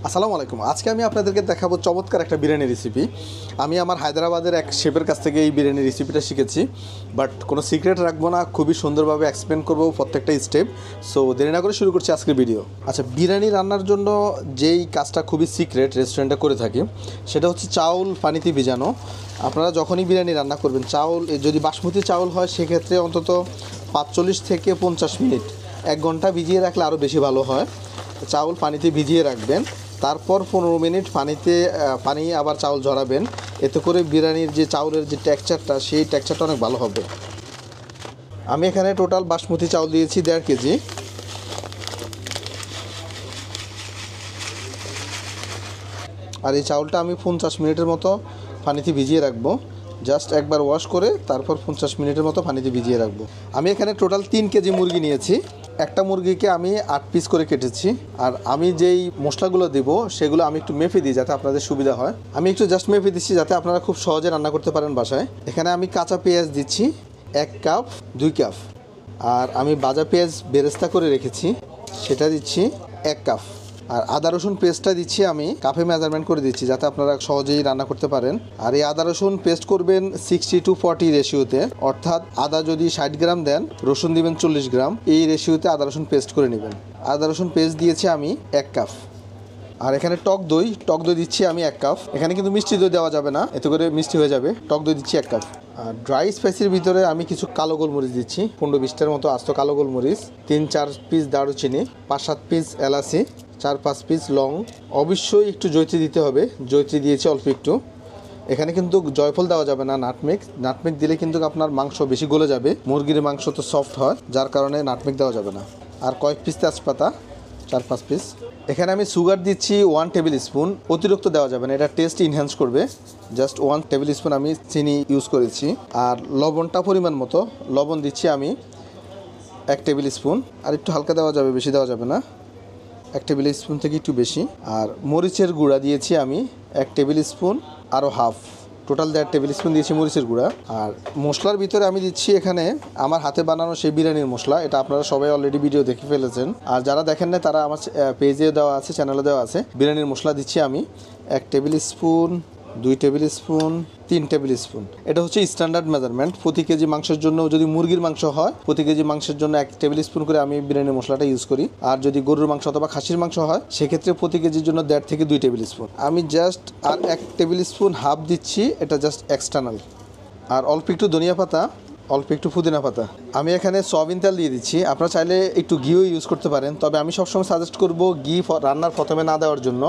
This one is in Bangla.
আসসালামু আলাইকুম। আজকে আমি আপনাদেরকে দেখাবো চমৎকার একটা বিরিয়ানি রেসিপি। আমি আমার হায়দ্রাবাদের এক শেফের কাছ থেকে এই বিরিয়ানি রেসিপিটা শিখেছি, বাট কোনো সিক্রেট রাখবো না, খুবই সুন্দরভাবে এক্সপ্লেন করবো প্রত্যেকটা স্টেপ। সো দেরি না করে শুরু করছি আজকের ভিডিও। আচ্ছা, বিরিয়ানি রান্নার জন্য যেই কাজটা খুবই সিক্রেট রেস্টুরেন্টে করে থাকি, সেটা হচ্ছে চাউল পানিতে ভিজানো। আপনারা যখনই বিরিয়ানি রান্না করবেন, চাউল যদি বাসমতি চাউল হয় সেক্ষেত্রে অন্তত 45 থেকে 50 মিনিট, 1 ঘন্টা ভিজিয়ে রাখলে আরও বেশি ভালো হয়। চাউল পানিতে ভিজিয়ে রাখবেন, তারপর 15 মিনিট পানি আবার চাউল ঝরাবেন। এতে করে বিরিয়ানির যে চাউলের যে টেক্সচারটা, সেই টেক্সচারটা অনেক ভালো হবে। আমি এখানে টোটাল বাসমতি চাউল দিয়েছি 1.5 কেজি। আর এই চাউলটা আমি 50 মিনিটের মতো পানিতে ভিজিয়ে রাখবো। জাস্ট একবার ওয়াশ করে তারপর 50 মিনিটের মতো পানিতে ভিজিয়ে রাখবো। আমি এখানে টোটাল 3 কেজি মুরগি নিয়েছি। একটা মুরগিকে আমি 8 পিস করে কেটেছি। আর আমি যেই মশলাগুলো দেবো সেগুলো আমি একটু মেপে দিই যাতে আপনাদের সুবিধা হয়। আমি একটু জাস্ট মেপে দিচ্ছি যাতে আপনারা খুব সহজে রান্না করতে পারেন বাসায়। এখানে আমি কাঁচা পেঁয়াজ দিচ্ছি 1 কাপ, 2 কাপ। আর আমি ভাজা পেঁয়াজ বেরেস্তা করে রেখেছি, সেটা দিচ্ছি 1 কাপ। আর আদা রসুন পেস্টটা দিচ্ছি আমি কাপে মেজারমেন্ট করে দিচ্ছি যাতে আপনারা সহজেই রান্না করতে পারেন। আর এই আদা রসুন পেস্ট করবেন 60-40 রেশিওতে, অর্থাৎ আদা যদি 60 গ্রাম দেন, রসুন দিবেন 40 গ্রাম। এই রেশিওতে আদা রসুন পেস্ট করে নেবেন। আদা রসুন পেস্ট দিয়েছি আমি 1 কাপ। আর এখানে টক দই দিচ্ছি আমি 1 কাপ। এখানে কিন্তু মিষ্টি দই দেওয়া যাবে না, এতে করে মিষ্টি হয়ে যাবে। টক দই দিচ্ছি 1 কাপ। আর ড্রাই স্পাইসির ভিতরে আমি কিছু কালো গোলমরিচ দিচ্ছি, 15-20টার মতো আস্ত কালো গোলমরিচ, 3-4 পিস দারুচিনি, 5-7 পিস এলাচি, 4-5 পিস লং। অবশ্যই একটু জয়ত্রী দিতে হবে, জয়ত্রী দিয়েছি অল্প একটু। এখানে কিন্তু জয়ফল দেওয়া যাবে না, নাটমেগ দিলে কিন্তু আপনার মাংস বেশি গলে যাবে। মুরগির মাংস তো সফট হয়, যার কারণে নাটমেগ দেওয়া যাবে না। আর কয়েক পিস তেজপাতা, 4-5 পিস। এখানে আমি সুগার দিচ্ছি 1 টেবিল স্পুন, অতিরিক্ত দেওয়া যাবে না, এটা টেস্ট ইনহ্যান্স করবে। জাস্ট 1 টেবিল স্পুন আমি চিনি ইউজ করেছি। আর লবণটা পরিমাণ মতো, লবণ দিচ্ছি আমি 1 টেবিল স্পুন। আর একটু হালকা দেওয়া যাবে, বেশি দেওয়া যাবে না, 1 টেবিল স্পুন থেকে একটু বেশি। আর মরিচের গুঁড়া দিয়েছি আমি 1 টেবিল স্পুন, আরও হাফ, টোটাল 1.5 টেবিল স্পুন দিয়েছি মরিচের গুঁড়া। আর মশলার ভিতরে আমি দিচ্ছি এখানে আমার হাতে বানানো সেই বিরিয়ানির মশলা। এটা আপনারা সবাই অলরেডি ভিডিও দেখে ফেলেছেন, আর যারা দেখেন না তারা আমার পেজে দেওয়া আছে, চ্যানেলে দেওয়া আছে। বিরিয়ানির মশলা দিচ্ছি আমি 1 table spoon, 2 table spoon, 3 table spoon. এটা হচ্ছে স্ট্যান্ডার্ড মেজারমেন্ট। প্রতি কেজি মাংসের জন্য, যদি মুরগির মাংস হয়, প্রতি কেজি মাংসের জন্য 1 টেবিল স্পুন করে আমি বিরিয়ানির মশলাটা ইউজ করি। আর যদি গরুর মাংস অথবা খাসির মাংস হয়, সেক্ষেত্রে প্রতি কেজির জন্য 1.5 থেকে 2 টেবিল স্পুন। আমি জাস্ট আর 1 টেবিল স্পুন হাফ দিচ্ছি, এটা জাস্ট এক্সটার্নাল। আর অল্প একটু ধনিয়া পাতা, অল্প একটু পুদিনা পাতা। আমি এখানে সয়াবিন তেল দিয়ে দিচ্ছি। আপনারা চাইলে একটু ঘিও ইউজ করতে পারেন, তবে আমি সবসময় সাজেস্ট করব ঘি রান্নার প্রথমে না দেওয়ার জন্য।